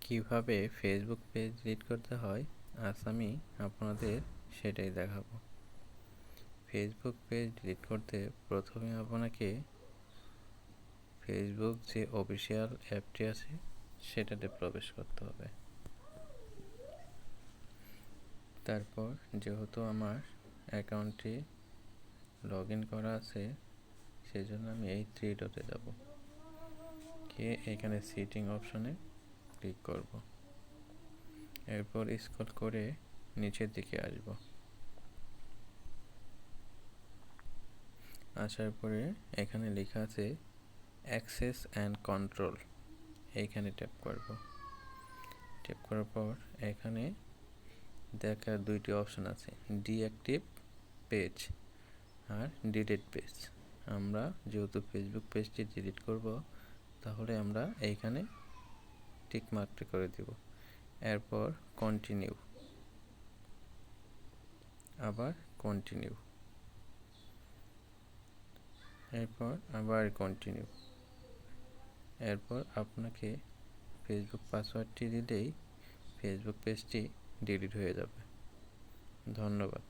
কিভাবে Facebook page delete করতে হয় আজ আমি আপনাদের সেটাই দেখাবো। ফেসবুক পেজ ডিলিট করতে প্রথমে আপনাকে ফেসবুক যে অফিসিয়াল অ্যাপটি আছে সেটাতে প্রবেশ করতে হবে। তারপর যেহেতু আমার অ্যাকাউন্টটি লগ ইন করা আছে সেজন্য আমি এই 3 ডটে যাব, গিয়ে এখানে সেটিং অপশনে ক্লিক করব। এরপর স্ক্রল করে নিচের দিকে আসব। আসার পরে এখানে লেখা আছে অ্যাক্সেস অ্যান্ড কন্ট্রোল, এইখানে ট্যাপ করব। ট্যাপ করার পর এখানে দেখার 2টি অপশন আছে, ডিঅ্যাক্টিভ পেজ আর ডিলিট পেজ। আমরা যেহেতু ফেসবুক পেজটি ডিলিট করব তাহলে আমরা এইখানে টিক মার্কটি করে দিব। এরপর কন্টিনিউ, আবার কন্টিনিউ, এরপর আবার কন্টিনিউ। এরপর আপনাকে ফেসবুক পাসওয়ার্ডটি দিলেই ফেসবুক পেজটি ডিলিট হয়ে যাবে। ধন্যবাদ।